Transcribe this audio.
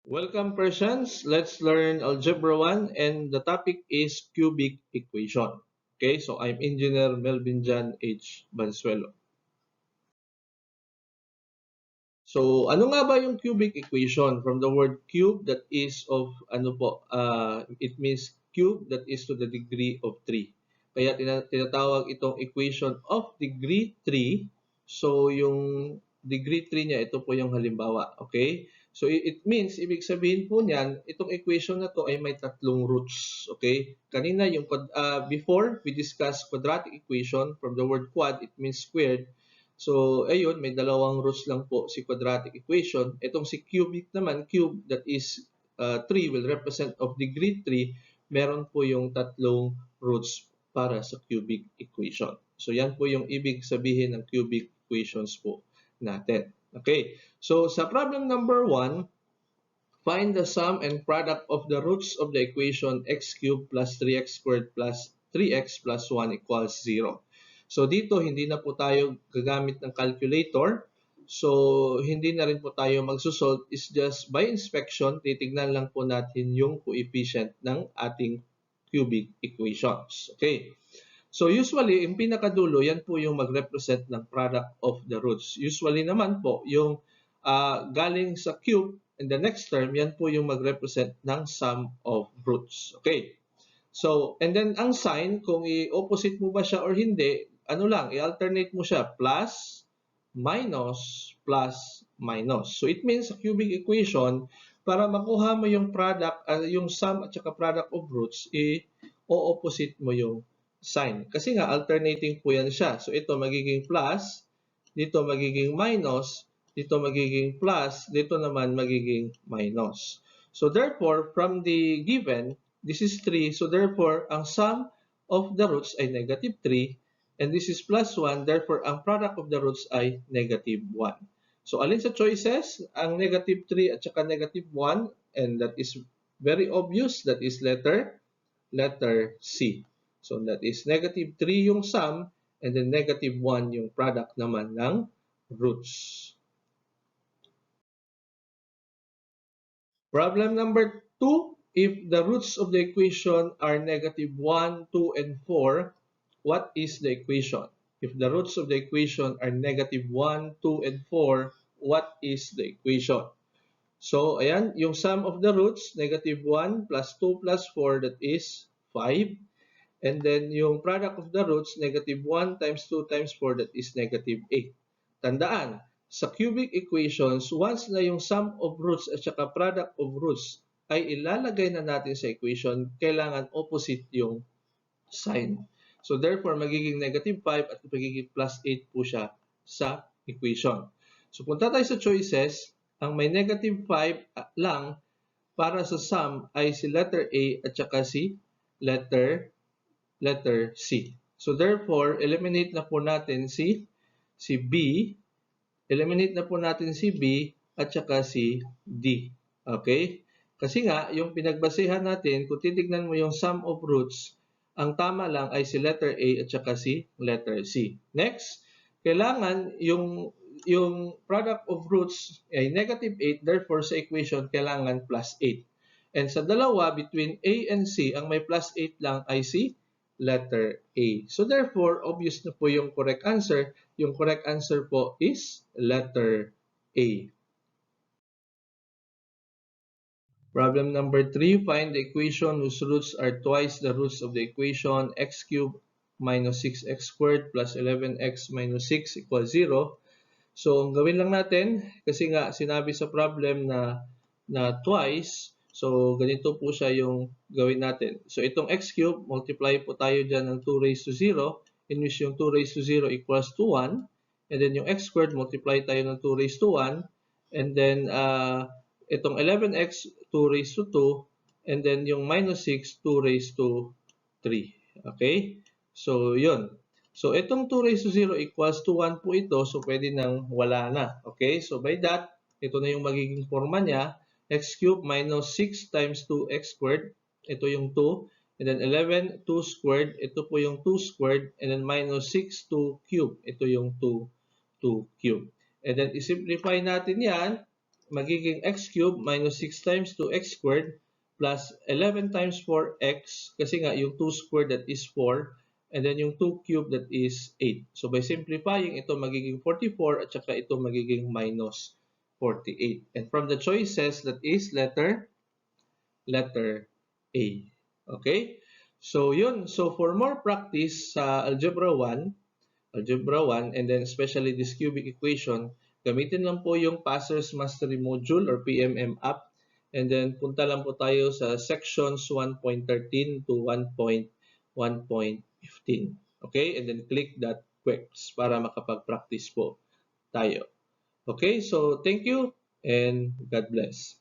Welcome, persons. Let's learn Algebra 1 and the topic is cubic equation. Okay, so I'm Engineer Melvin Banzuelo. So, ano nga ba yung cubic equation? From the word cube, that is of, it means cube that is to the degree of 3. Kaya tinatawag itong equation of degree 3. So, yung degree 3 niya, ito po yung halimbawa. Okay? So, it means, ibig sabihin po niyan, itong equation na to ay may tatlong roots. Okay? Kanina, before we discussed quadratic equation, from the word quad, it means squared. So, ayun, may dalawang roots lang po si quadratic equation. Itong si cubic naman, cube that is 3 will represent of degree 3, meron po yung tatlong roots para sa cubic equation. So, yan po yung ibig sabihin ng cubic equations po natin. Okay, so sa problem number 1, find the sum and product of the roots of the equation x cubed plus 3x squared plus 3x plus 1 equals 0. So dito, hindi na po tayo gagamit ng calculator. So hindi na rin po tayo magsusolve. It's just by inspection, titignan lang po natin yung coefficient ng ating cubic equations. Okay. So usually, yung pinakadulo, yan po yung mag-represent ng product of the roots. Usually naman po, yung galing sa cube, in the next term, yan po yung mag-represent ng sum of roots. Okay. So, and then ang sign, kung i-opposite mo ba siya or hindi, ano lang, i-alternate mo siya, plus, minus, plus, minus. So, it means sa cubic equation, para makuha mo yung product, yung sum at saka product of roots, i-opposite mo yung sign. Kasi nga, alternating po yan siya. So, ito magiging plus, dito magiging minus, dito magiging plus, dito naman magiging minus. So, therefore, from the given, this is 3. So, therefore, ang sum of the roots ay negative 3. And this is plus 1. Therefore, ang product of the roots ay negative 1. So, alin sa choices? Ang negative 3 at saka negative 1. And that is very obvious. That is letter C. So, that is negative 3 yung sum. And then negative 1 yung product naman ng roots. Problem number 2, if the roots of the equation are negative 1, 2, and 4, what is the equation? If the roots of the equation are negative 1, 2, and 4, what is the equation? So, ayan, yung sum of the roots, negative 1 plus 2 plus 4, that is 5. And then yung product of the roots, negative 1 times 2 times 4, that is negative 8. Tandaan, sa cubic equations, once na yung sum of roots at saka product of roots ay ilalagay na natin sa equation, kailangan opposite yung sign. So therefore, magiging negative 5 at magiging plus 8 po siya sa equation. So punta tayo sa choices. Ang may negative 5 lang para sa sum ay si letter A at saka si letter C. So therefore, eliminate na po natin si B, eliminate na po natin si B at saka si D. Okay? Kasi nga, yung pinagbasehan natin, kung titignan mo yung sum of roots, ang tama lang ay si letter A at saka si letter C. Next, kailangan yung product of roots ay negative 8, therefore sa equation, kailangan plus 8. And sa dalawa, between A and C, ang may plus 8 lang ay si letter A. So therefore, obvious na po yung correct answer. Yung correct answer po is letter A. Problem number 3, find the equation whose roots are twice the roots of the equation x cubed minus 6x squared plus 11x minus 6 equals 0. So, ang gawin lang natin, kasi nga sinabi sa problem na twice, so ganito po siya yung gawin natin. So, itong x cubed, multiply po tayo dyan ng 2 raised to 0, in which yung 2 raised to 0 equals to 1. And then yung x squared, multiply tayo ng 2 raised to 1. And then, itong 11x, 2 raised to 2. And then yung minus 6, 2 raised to 3. Okay? So, yun. So, itong 2 raised to 0 equals to 1 po ito. So, pwede nang wala na. Okay? So, by that, ito na yung magiging forma niya. X cubed minus 6 times 2x squared. Ito yung 2. And then 11, 2 squared. Ito po yung 2 squared. And then minus 6, 2 cube. Ito yung 2, 2 cube. And then isimplify natin yan. Magiging x cube minus 6 times 2x squared plus 11 times 4x. Kasi nga yung 2 squared that is 4. And then yung 2 cube that is 8. So by simplifying, ito magiging 44 at saka ito magiging minus 48. And from the choices, that is letter A. Okay? So, yun. So, for more practice sa Algebra 1, and then especially this cubic equation, gamitin lang po yung Passer's Mastery Module or PMM app. And then, punta lang po tayo sa sections 1.13 to 1.1.15. Okay? And then, click that quiz para makapag-practice po tayo. Okay? So, thank you and God bless.